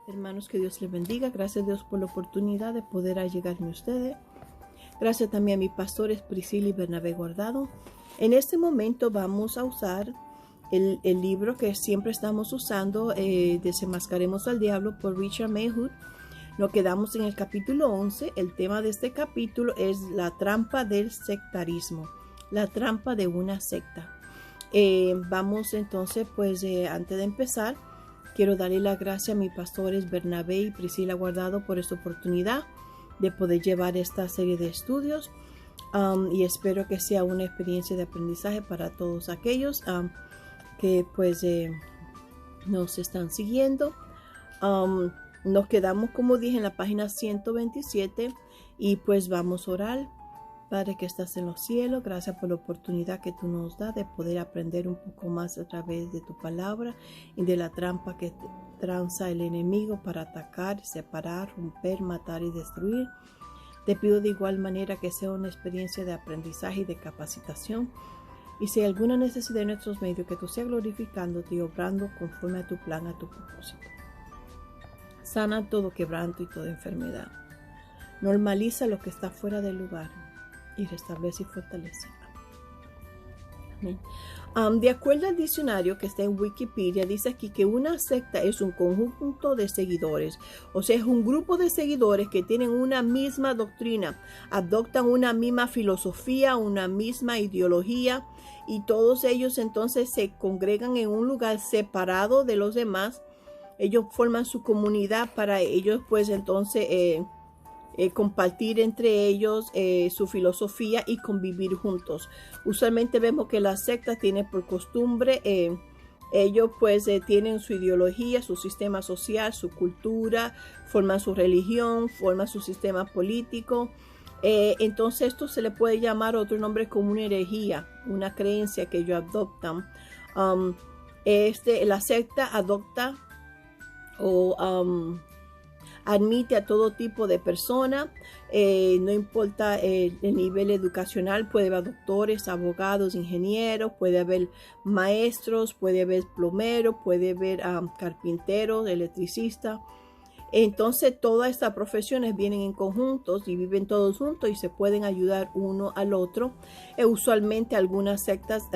Hermanos, que Dios les bendiga. Gracias a Dios por la oportunidad de poder allegarme a ustedes. Gracias también a mis pastores Priscila y Bernabé Guardado. En este momento vamos a usar el libro que siempre estamos usando, Desenmascaremos al Diablo, por Richard Mayhood. Nos quedamos en el capítulo 11. El tema de este capítulo es la trampa del sectarismo, la trampa de una secta. Vamos entonces, antes de empezar, quiero darle las gracias a mis pastores Bernabé y Priscila Guardado por esta oportunidad de poder llevar esta serie de estudios, y espero que sea una experiencia de aprendizaje para todos aquellos que nos están siguiendo. Nos quedamos, como dije, en la página 127 y pues vamos a orar. Padre que estás en los cielos, gracias por la oportunidad que tú nos das de poder aprender un poco más a través de tu palabra y de la trampa que tranza el enemigo para atacar, separar, romper, matar y destruir. Te pido de igual manera que sea una experiencia de aprendizaje y de capacitación. Y si hay alguna necesidad en nuestros medios, que tú seas glorificándote y obrando conforme a tu plan, a tu propósito. Sana todo quebranto y toda enfermedad. Normaliza lo que está fuera del lugar y restablece y fortalece. Amén. De acuerdo al diccionario que está en Wikipedia, dice aquí que una secta es un conjunto de seguidores, o sea, es un grupo de seguidores que tienen una misma doctrina, adoptan una misma filosofía, una misma ideología, y todos ellos entonces se congregan en un lugar separado de los demás. Ellos forman su comunidad para ellos compartir entre ellos su filosofía y convivir juntos. Usualmente vemos que las sectas tienen por costumbre, ellos tienen su ideología, su sistema social, su cultura, forman su religión, forman su sistema político. Entonces esto se le puede llamar otro nombre como una herejía, una creencia que ellos adoptan. La secta adopta o admite a todo tipo de personas, no importa el nivel educacional. Puede haber doctores, abogados, ingenieros, puede haber maestros, puede haber plomeros, puede haber carpinteros, electricistas. Entonces todas estas profesiones vienen en conjuntos y viven todos juntos y se pueden ayudar uno al otro. Usualmente algunas sectas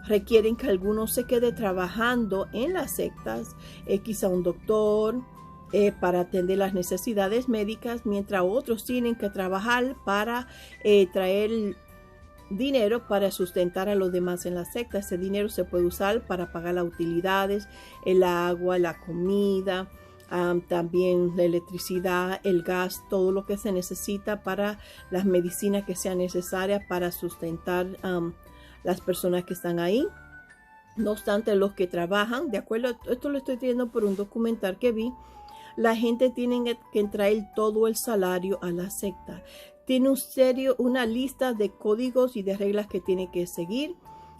requieren que alguno se quede trabajando en las sectas, quizá un doctor, para atender las necesidades médicas, mientras otros tienen que trabajar para traer dinero para sustentar a los demás en la secta. Ese dinero se puede usar para pagar las utilidades, el agua, la comida, también la electricidad, el gas, todo lo que se necesita para las medicinas que sean necesarias para sustentar las personas que están ahí. No obstante, los que trabajan, de acuerdo, esto lo estoy viendo por un documental que vi, la gente tiene que traer todo el salario a la secta. Tiene una lista de códigos y de reglas que tiene que seguir,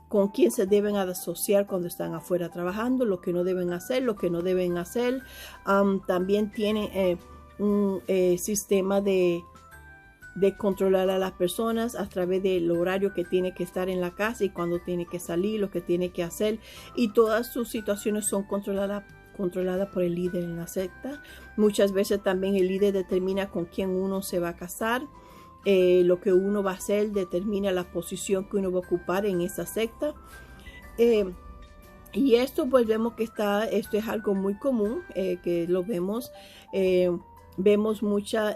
con quién se deben asociar cuando están afuera trabajando, lo que no deben hacer, lo que no deben hacer. También tiene un sistema de controlar a las personas a través del horario que tiene que estar en la casa y cuando tiene que salir, lo que tiene que hacer, y todas sus situaciones son controlada por el líder en la secta. Muchas veces también el líder determina con quién uno se va a casar, lo que uno va a hacer determina la posición que uno va a ocupar en esa secta. Y esto vemos que esto es algo muy común, que lo vemos. Vemos muchas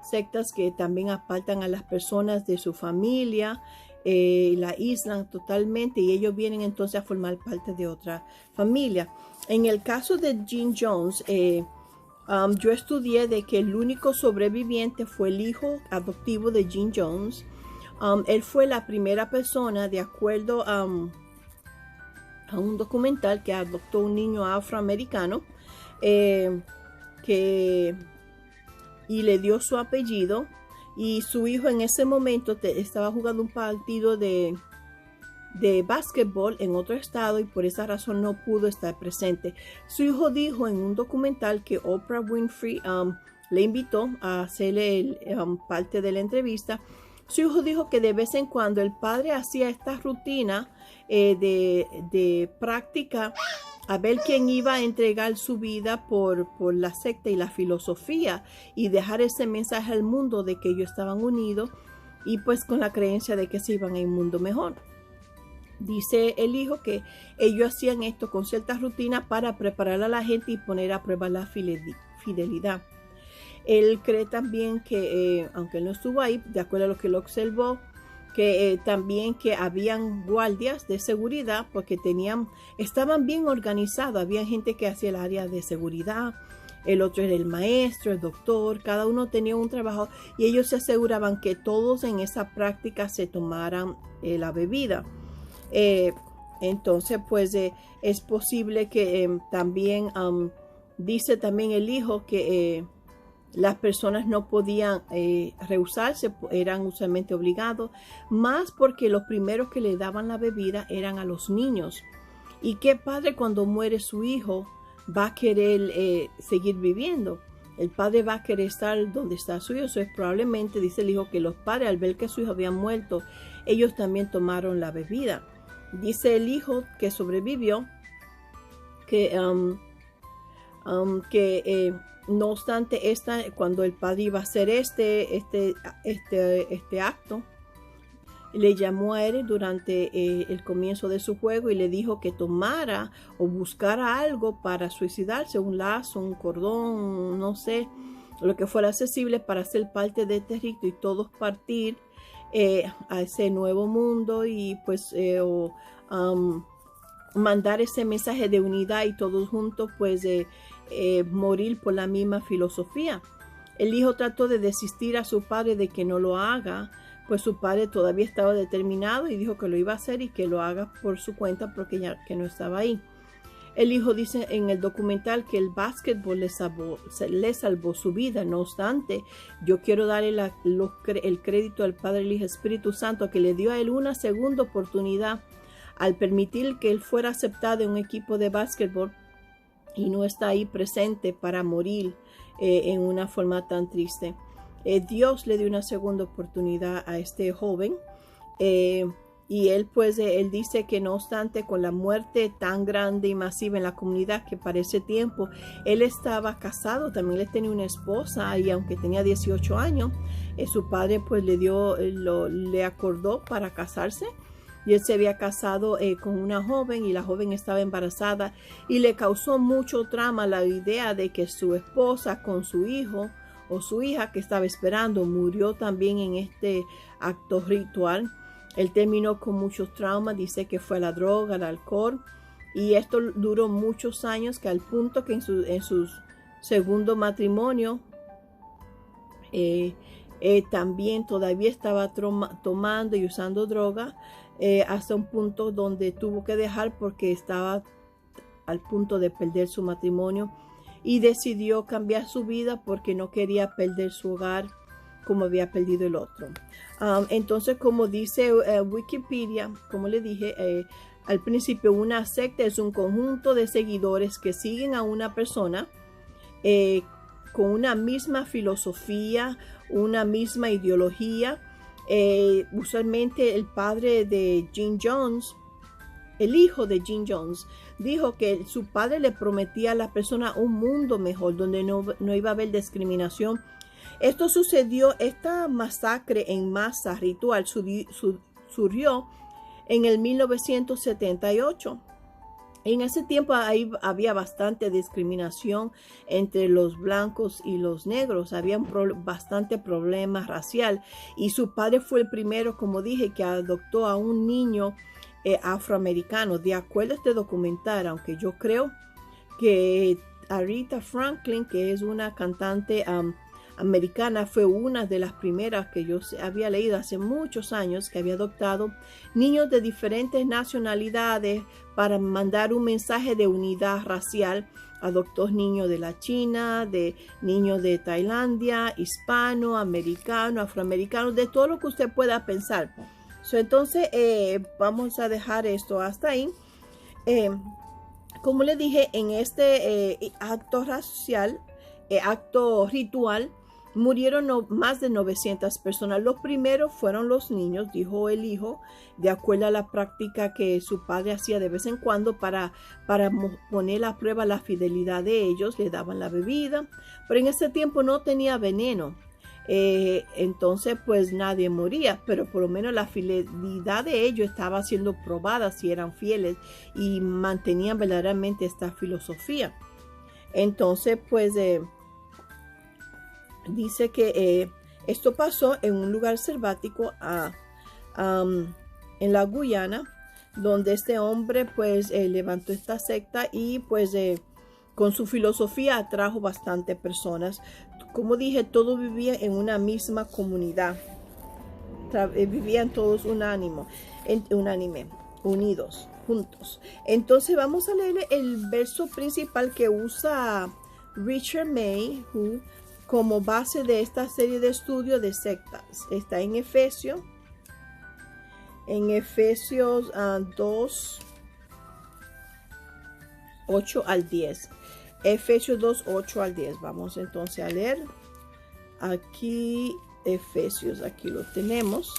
sectas que también apartan a las personas de su familia, la aíslan totalmente y ellos vienen entonces a formar parte de otra familia. En el caso de Jim Jones, yo estudié de que el único sobreviviente fue el hijo adoptivo de Jim Jones. Él fue la primera persona, de acuerdo a un documental, que adoptó un niño afroamericano y le dio su apellido. Y su hijo en ese momento estaba jugando un partido de básquetbol en otro estado y por esa razón no pudo estar presente. Su hijo dijo en un documental que Oprah Winfrey le invitó a hacerle parte de la entrevista. Su hijo dijo que de vez en cuando el padre hacía esta rutina de práctica a ver quién iba a entregar su vida por la secta y la filosofía y dejar ese mensaje al mundo de que ellos estaban unidos y pues con la creencia de que se iban a un mundo mejor. Dice el hijo que ellos hacían esto con ciertas rutinas para preparar a la gente y poner a prueba la fidelidad. Él cree también que, aunque él no estuvo ahí, de acuerdo a lo que él observó, que también que habían guardias de seguridad porque estaban bien organizados, había gente que hacía el área de seguridad, el otro era el maestro, el doctor, cada uno tenía un trabajo y ellos se aseguraban que todos en esa práctica se tomaran la bebida. Entonces pues es posible que también dice también el hijo que las personas no podían rehusarse, eran usualmente obligados, más porque los primeros que le daban la bebida eran a los niños. ¿Y qué padre cuando muere su hijo va a querer seguir viviendo? El padre va a querer estar donde está su hijo. Eso es probablemente, dice el hijo, que los padres al ver que su hijo había muerto, ellos también tomaron la bebida. Dice el hijo que sobrevivió, que no obstante, cuando el padre iba a hacer este acto, le llamó a él durante el comienzo de su juego y le dijo que tomara o buscara algo para suicidarse, un lazo, un cordón, no sé, lo que fuera accesible para ser parte de este rito y todos partir a ese nuevo mundo y pues mandar ese mensaje de unidad y todos juntos pues morir por la misma filosofía. El hijo trató de desistir a su padre de que no lo haga, pues su padre todavía estaba determinado y dijo que lo iba a hacer y que lo haga por su cuenta porque ya que no estaba ahí. El hijo dice en el documental que el básquetbol le salvó su vida. No obstante, yo quiero darle el crédito al Padre, el Hijo, Espíritu Santo, que le dio a él una segunda oportunidad al permitir que él fuera aceptado en un equipo de básquetbol y no está ahí presente para morir en una forma tan triste. Dios le dio una segunda oportunidad a este joven y él pues él dice que no obstante con la muerte tan grande y masiva en la comunidad que para ese tiempo él estaba casado, también le tenía una esposa y aunque tenía 18 años su padre pues le acordó para casarse. Y él se había casado con una joven y la joven estaba embarazada y le causó mucho trauma la idea de que su esposa con su hijo o su hija que estaba esperando murió también en este acto ritual. Él terminó con muchos traumas, dice que fue la droga, el alcohol y esto duró muchos años que al punto que en su segundo matrimonio también todavía estaba tomando y usando droga. Hasta un punto donde tuvo que dejar porque estaba al punto de perder su matrimonio y decidió cambiar su vida porque no quería perder su hogar como había perdido el otro. Entonces, como dice Wikipedia, como le dije al principio, una secta es un conjunto de seguidores que siguen a una persona con una misma filosofía, una misma ideología. Usualmente el padre de Jim Jones, el hijo de Jim Jones, dijo que su padre le prometía a la persona un mundo mejor donde no iba a haber discriminación. Esto sucedió, esta masacre en masa ritual surgió en el 1978. En ese tiempo ahí había bastante discriminación entre los blancos y los negros. Había bastante problema racial. Y su padre fue el primero, como dije, que adoptó a un niño afroamericano. De acuerdo a este documental, aunque yo creo que Aretha Franklin, que es una cantante americana, fue una de las primeras que yo había leído hace muchos años, que había adoptado niños de diferentes nacionalidades para mandar un mensaje de unidad racial. Adoptó niños de la China, de niños de Tailandia, hispano, americano, afroamericano, de todo lo que usted pueda pensar. Entonces vamos a dejar esto hasta ahí. Como le dije, en este acto racial, acto ritual, murieron más de 900 personas. Los primeros fueron los niños, dijo el hijo, de acuerdo a la práctica que su padre hacía de vez en cuando para poner a prueba la fidelidad de ellos. Le daban la bebida, pero en ese tiempo no tenía veneno. Entonces pues nadie moría, pero por lo menos la fidelidad de ellos estaba siendo probada si eran fieles y mantenían verdaderamente esta filosofía. Entonces pues dice que esto pasó en un lugar selvático en la Guyana, donde este hombre pues levantó esta secta y pues con su filosofía atrajo bastante personas. Como dije, todos vivían en una misma comunidad, vivían todos unánime, unidos, juntos. Entonces vamos a leer el verso principal que usa Richard Mayhue como base de esta serie de estudios de sectas. Está en Efesios 2, 8 al 10. Efesios 2, 8 al 10. Vamos entonces a leer aquí Efesios. Aquí lo tenemos.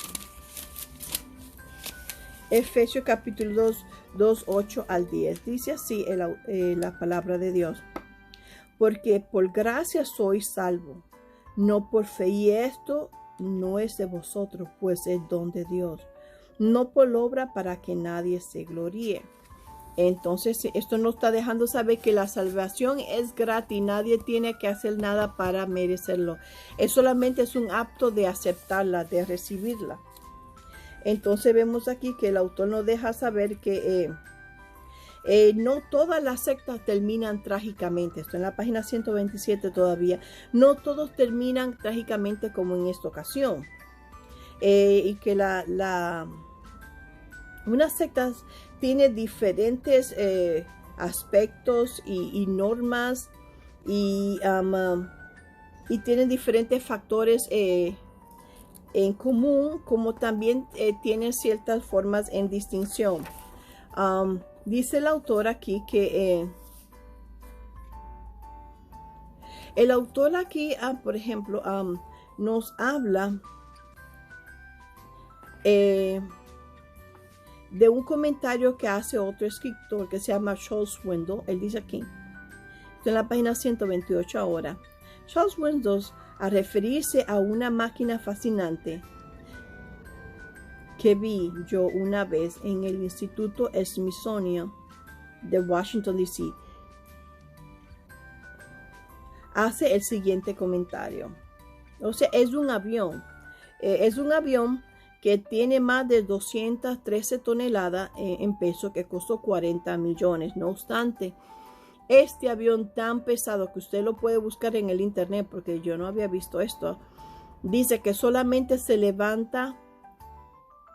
Efesios capítulo 2, 8 al 10. Dice así la palabra de Dios. Porque por gracia sois salvo, no por fe, y esto no es de vosotros, pues es don de Dios, no por obra para que nadie se gloríe. Entonces esto nos está dejando saber que la salvación es gratis, nadie tiene que hacer nada para merecerlo. Solamente es un acto de aceptarla, de recibirla. Entonces vemos aquí que el autor nos deja saber que no todas las sectas terminan trágicamente. Esto en la página 127 todavía. No todos terminan trágicamente como en esta ocasión. Y que unas sectas tienen diferentes aspectos y normas y tienen diferentes factores en común, como también tienen ciertas formas en distinción. Dice el autor aquí que el autor aquí, por ejemplo, nos habla de un comentario que hace otro escritor que se llama Charles Swindoll. Él dice aquí, en la página 128 ahora, Charles Swindoll, a referirse a una máquina fascinante que vi yo una vez en el Instituto Smithsonian de Washington, D.C., hace el siguiente comentario. O sea, es un avión que tiene más de 213 toneladas en peso, que costó 40 millones. No obstante, este avión tan pesado, que usted lo puede buscar en el internet porque yo no había visto esto, dice que solamente se levanta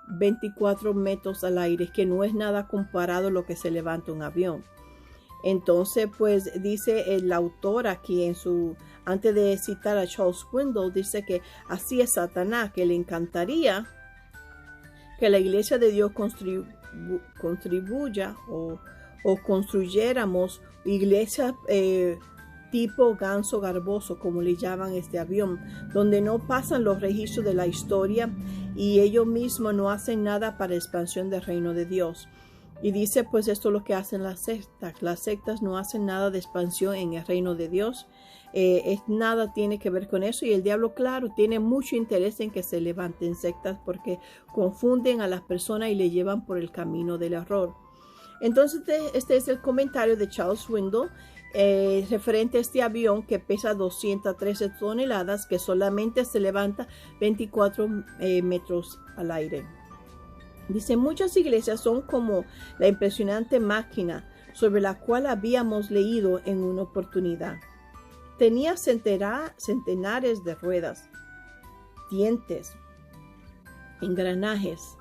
24 metros al aire, que no es nada comparado a lo que se levanta un avión. Entonces, pues dice el autor aquí antes de citar a Charles Swindoll, dice que así es Satanás, que le encantaría que la iglesia de Dios contribuya o construyéramos iglesias tipo ganso garboso, como le llaman este avión, donde no pasan los registros de la historia y ellos mismos no hacen nada para la expansión del reino de Dios. Y dice, pues esto es lo que hacen las sectas. Las sectas no hacen nada de expansión en el reino de Dios. Nada tiene que ver con eso, y el diablo, claro, tiene mucho interés en que se levanten sectas porque confunden a las personas y le llevan por el camino del error. Entonces este es el comentario de Charles Swindoll referente a este avión que pesa 213 toneladas, que solamente se levanta 24 metros al aire. Dice, muchas iglesias son como la impresionante máquina sobre la cual habíamos leído en una oportunidad. Tenía centenares de ruedas, dientes, engranajes,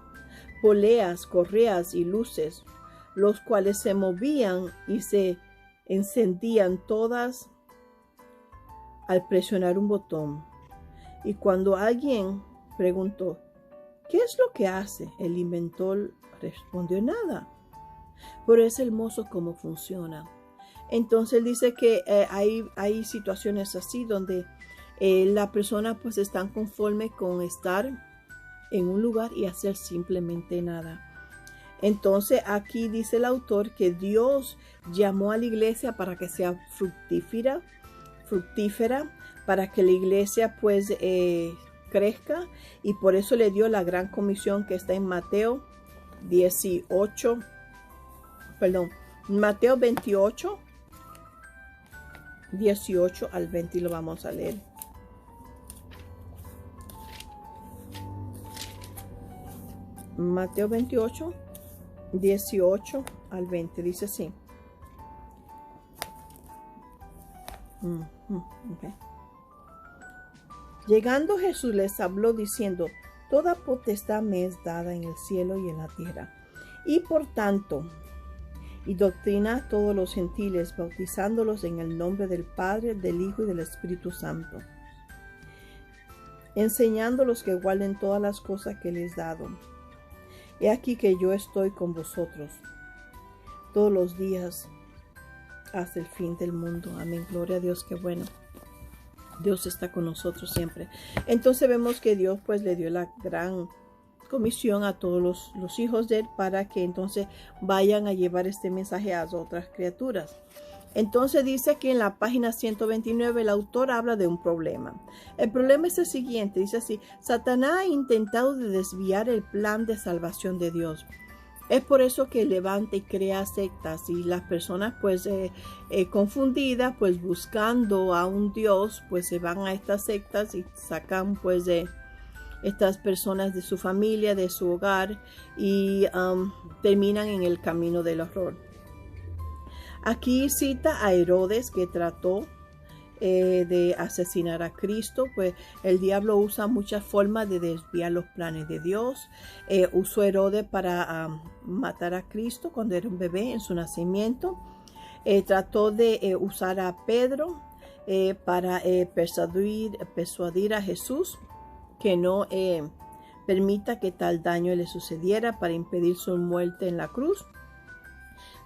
poleas, correas y luces, los cuales se movían y se encendían todas al presionar un botón. Y cuando alguien preguntó, ¿qué es lo que hace?, el inventor respondió, nada. Pero es hermoso cómo funciona. Entonces él dice que hay situaciones así donde la persona pues están conforme con estar en un lugar y hacer simplemente nada. Entonces aquí dice el autor que Dios llamó a la iglesia para que sea fructífera, para que la iglesia pues crezca, y por eso le dio la gran comisión que está en Mateo 28, 18 al 20, y lo vamos a leer. Mateo 28, 18 al 20, dice así. Okay. Llegando Jesús les habló diciendo: toda potestad me es dada en el cielo y en la tierra. Y por tanto, y doctrina a todos los gentiles, bautizándolos en el nombre del Padre, del Hijo y del Espíritu Santo, enseñándolos que guarden todas las cosas que les he dado. He aquí que yo estoy con vosotros todos los días hasta el fin del mundo. Amén. Gloria a Dios, qué bueno. Dios está con nosotros siempre. Entonces vemos que Dios pues le dio la gran comisión a todos los hijos de él para que entonces vayan a llevar este mensaje a otras criaturas. Entonces dice que en la página 129 el autor habla de un problema. El problema es el siguiente, dice así: Satanás ha intentado desviar el plan de salvación de Dios. Es por eso que levanta y crea sectas, y las personas pues confundidas, pues buscando a un Dios, pues se van a estas sectas y sacan pues de estas personas de su familia, de su hogar, y terminan en el camino del horror. Aquí cita a Herodes, que trató de asesinar a Cristo. Pues el diablo usa muchas formas de desviar los planes de Dios. Usó a Herodes para matar a Cristo cuando era un bebé en su nacimiento. Trató de usar a Pedro para persuadir a Jesús que no permita que tal daño le sucediera, para impedir su muerte en la cruz.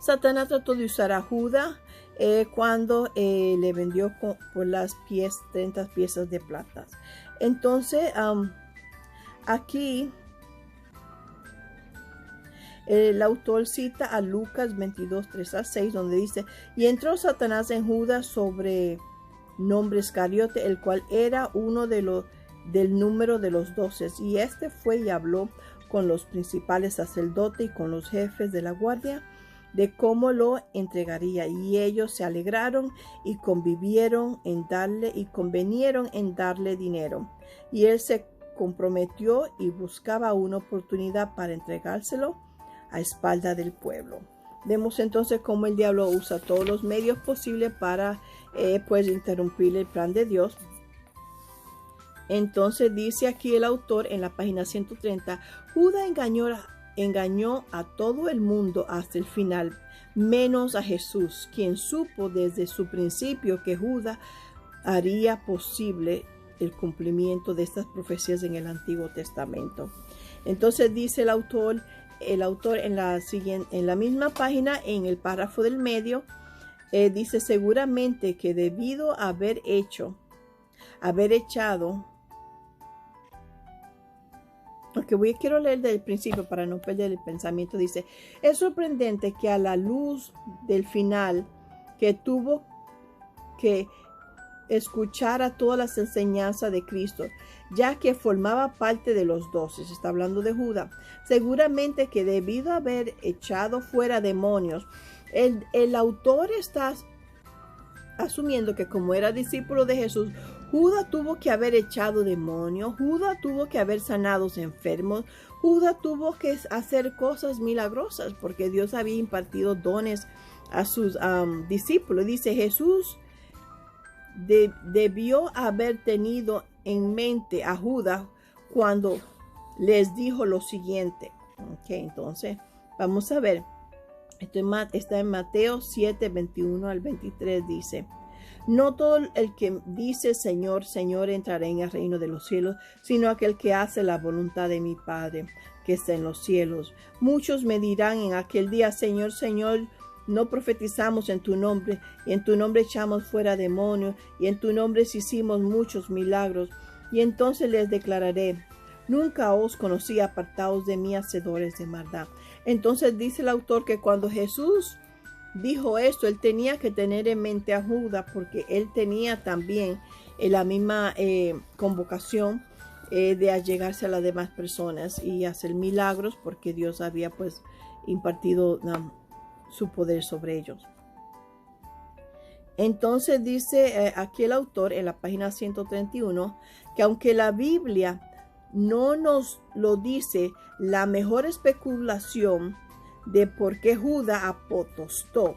Satanás trató de usar a Judas cuando le vendió por las 30 piezas de plata. Entonces, aquí el autor cita a Lucas 22, 3 a 6, donde dice: y entró Satanás en Judas, sobre nombre Iscariote, el cual era uno del número de los 12. Y este fue y habló con los principales sacerdotes y con los jefes de la guardia de cómo lo entregaría, y ellos se alegraron y convinieron en darle dinero. Y él se comprometió y buscaba una oportunidad para entregárselo a espalda del pueblo. Vemos entonces cómo el diablo usa todos los medios posibles para pues interrumpir el plan de Dios. Entonces dice aquí el autor en la página 130: Judas engañó a todo el mundo hasta el final, menos a Jesús, quien supo desde su principio que Judas haría posible el cumplimiento de estas profecías en el Antiguo Testamento. Entonces dice el autor en la misma página, en el párrafo del medio, dice: seguramente que debido a haber echado. Porque quiero leer del principio para no perder el pensamiento. Dice: es sorprendente que a la luz del final, que tuvo que escuchar a todas las enseñanzas de Cristo, ya que formaba parte de los 12, se está hablando de Judas, seguramente que debido a haber echado fuera demonios, el autor está asumiendo que como era discípulo de Jesús, Judas tuvo que haber echado demonios, Judas tuvo que haber sanado enfermos, Judas tuvo que hacer cosas milagrosas, porque Dios había impartido dones a sus discípulos. Dice: Jesús debió haber tenido en mente a Judas cuando les dijo lo siguiente. Entonces vamos a ver. Esto está en Mateo 7, 21 al 23. Dice: no todo el que dice Señor, Señor entrará en el reino de los cielos, sino aquel que hace la voluntad de mi Padre que está en los cielos. Muchos me dirán en aquel día: Señor, Señor, no profetizamos en tu nombre, y en tu nombre echamos fuera demonios, y en tu nombre hicimos muchos milagros. Y entonces les declararé: nunca os conocí, apartaos de mí, hacedores de maldad. Entonces dice el autor que cuando Jesús dijo esto, él tenía que tener en mente a Judas, porque él tenía también la misma convocación de allegarse a las demás personas y hacer milagros, porque Dios había pues impartido su poder sobre ellos. Entonces dice aquí el autor en la página 131 que aunque la Biblia no nos lo dice, la mejor especulación de por qué Judas apostó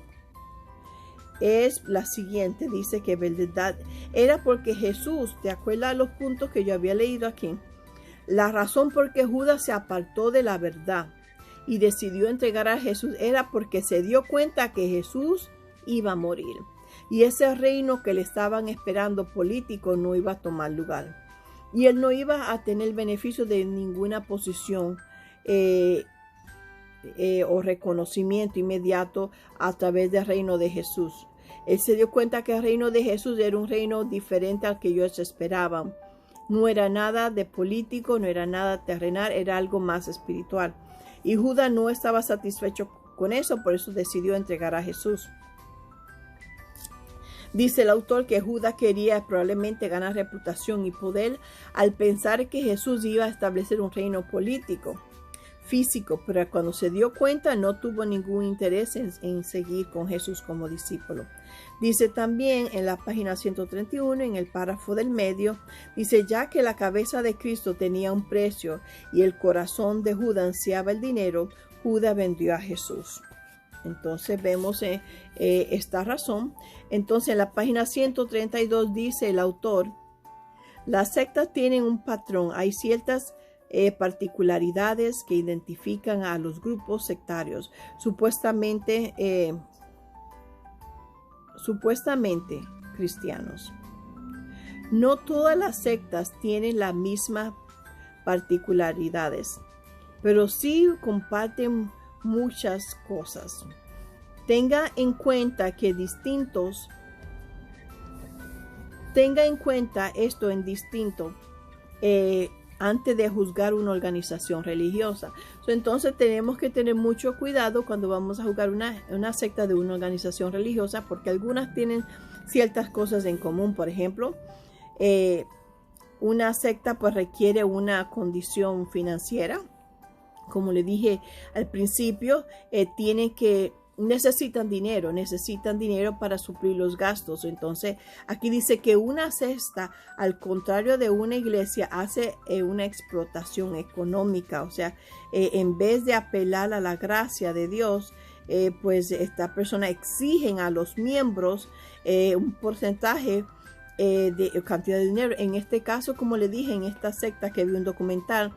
es la siguiente. Dice que verdad era porque Jesús, ¿te acuerdas los puntos que yo había leído aquí? La razón por qué Judas se apartó de la verdad y decidió entregar a Jesús era porque se dio cuenta que Jesús iba a morir. Y ese reino que le estaban esperando político no iba a tomar lugar. Y él no iba a tener beneficio de ninguna posición o reconocimiento inmediato a través del reino de Jesús. Él se dio cuenta que el reino de Jesús era un reino diferente al que ellos esperaban. No era nada de político, no era nada terrenal, era algo más espiritual. Y Judas no estaba satisfecho con eso, por eso decidió entregar a Jesús. Dice el autor que Judas quería probablemente ganar reputación y poder al pensar que Jesús iba a establecer un reino político, físico, pero cuando se dio cuenta no tuvo ningún interés en seguir con Jesús como discípulo. Dice también en la página 131, en el párrafo del medio, dice: ya que la cabeza de Cristo tenía un precio y el corazón de Judas ansiaba el dinero, Judas vendió a Jesús. Entonces vemos esta razón. Entonces en la página 132 dice el autor: las sectas tienen un patrón. Hay ciertas particularidades que identifican a los grupos sectarios, supuestamente cristianos. No todas las sectas tienen las mismas particularidades, pero sí comparten muchas cosas. Tenga en cuenta esto en distinto antes de juzgar una organización religiosa. Entonces tenemos que tener mucho cuidado cuando vamos a juzgar una secta de una organización religiosa, porque algunas tienen ciertas cosas en común. Por ejemplo, una secta pues requiere una condición financiera. Como le dije al principio, necesitan dinero para suplir los gastos. Entonces aquí dice que una secta, al contrario de una iglesia, hace una explotación económica. O sea, en vez de apelar a la gracia de Dios, pues esta persona exigen a los miembros un porcentaje de cantidad de dinero. En este caso, como le dije, en esta secta que vi un documental,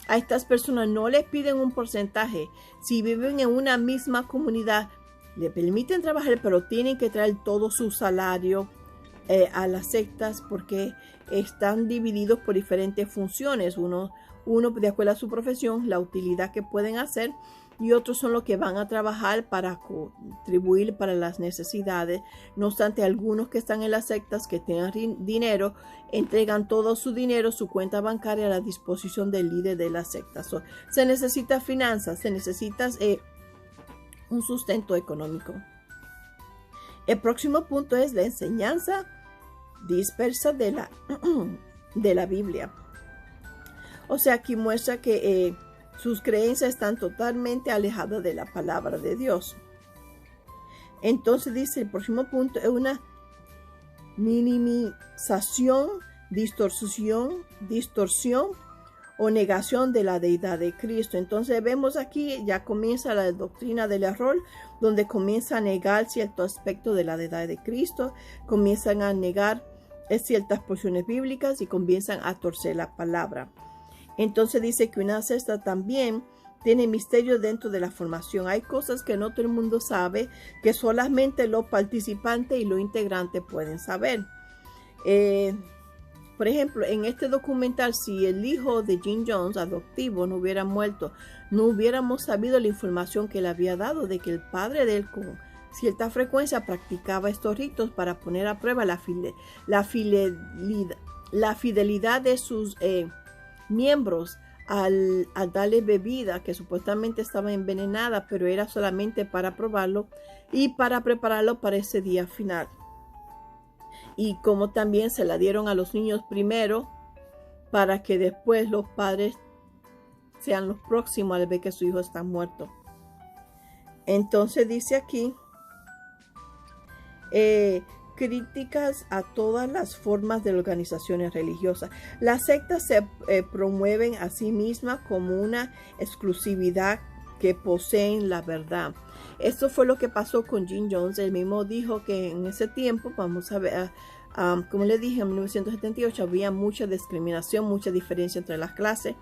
a estas personas no les piden un porcentaje. Si viven en una misma comunidad, le permiten trabajar, pero tienen que traer todo su salario a las sectas, porque están divididos por diferentes funciones. Uno de acuerdo a su profesión, la utilidad que pueden hacer, y otros son los que van a trabajar para contribuir para las necesidades. No obstante, algunos que están en las sectas que tengan dinero, entregan todo su dinero, su cuenta bancaria, a la disposición del líder de la secta. Se necesita finanzas, se necesita un sustento económico. El próximo punto es la enseñanza dispersa de la Biblia. O sea, aquí muestra que sus creencias están totalmente alejadas de la palabra de Dios. Entonces dice el próximo punto es una minimización, distorsión o negación de la deidad de Cristo. Entonces vemos aquí, ya comienza la doctrina del error, donde comienza a negar cierto aspecto de la deidad de Cristo, comienzan a negar ciertas porciones bíblicas y comienzan a torcer la palabra. Entonces dice que una secta también tiene misterios dentro de la formación. Hay cosas que no todo el mundo sabe, que solamente los participantes y los integrantes pueden saber. Por ejemplo, en este documental, si el hijo de Jim Jones, adoptivo, no hubiera muerto, no hubiéramos sabido la información que él había dado de que el padre de él cierta frecuencia practicaba estos ritos para poner a prueba la fidelidad de sus miembros al darle bebida que supuestamente estaba envenenada, pero era solamente para probarlo y para prepararlo para ese día final. Y como también se la dieron a los niños primero, para que después los padres sean los próximos al ver que su hijo está muerto. Entonces dice aquí, críticas a todas las formas de organizaciones religiosas. Las sectas se promueven a sí mismas como una exclusividad que poseen la verdad. Esto fue lo que pasó con Jim Jones. Él mismo dijo que en ese tiempo, vamos a ver, como le dije, en 1978 había mucha discriminación, mucha diferencia entre las clases,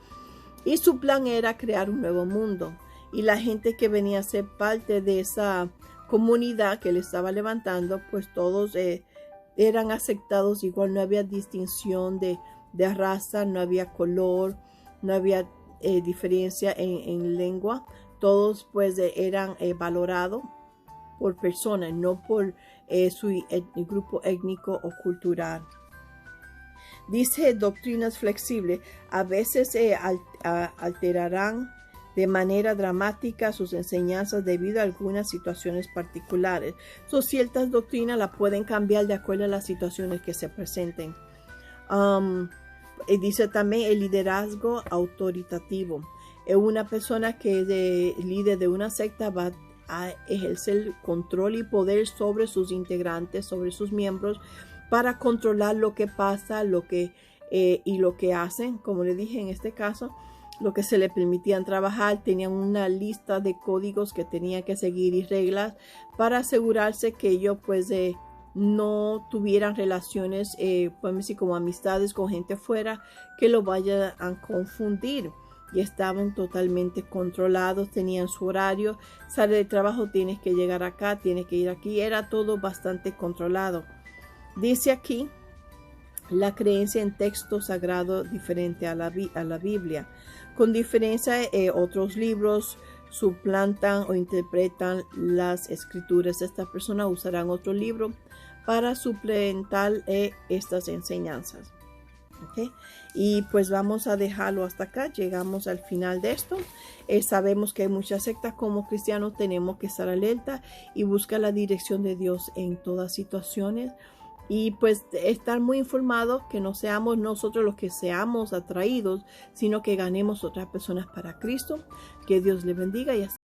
y su plan era crear un nuevo mundo. Y la gente que venía a ser parte de esa comunidad que él estaba levantando, pues todos eran aceptados igual, no había distinción de raza, no había color, no había diferencia en lengua. Todos pues eran valorados por personas, no por su grupo étnico o cultural. Dice doctrinas flexibles, a veces alterarán de manera dramática sus enseñanzas debido a algunas situaciones particulares. Ciertas doctrinas las pueden cambiar de acuerdo a las situaciones que se presenten. Dice también el liderazgo autoritativo. Una persona que es líder de una secta va a ejercer control y poder sobre sus integrantes, sobre sus miembros, para controlar lo que pasa, y lo que hacen. Como le dije, en este caso, lo que se le permitían trabajar, tenían una lista de códigos que tenían que seguir y reglas para asegurarse que ellos pues no tuvieran relaciones, podemos decir, como amistades con gente fuera que lo vayan a confundir. Y estaban totalmente controlados, tenían su horario, sale de trabajo, tienes que llegar acá, tienes que ir aquí, era todo bastante controlado. Dice aquí la creencia en texto sagrado diferente a la Biblia. Con diferencia, otros libros suplantan o interpretan las escrituras. Estas personas usarán otro libro para suplantar estas enseñanzas. ¿Okay? Y pues vamos a dejarlo hasta acá. Llegamos al final de esto. Sabemos que hay muchas sectas. Como cristianos tenemos que estar alerta y buscar la dirección de Dios en todas situaciones. Y pues estar muy informados, que no seamos nosotros los que seamos atraídos, sino que ganemos otras personas para Cristo. Que Dios les bendiga y hasta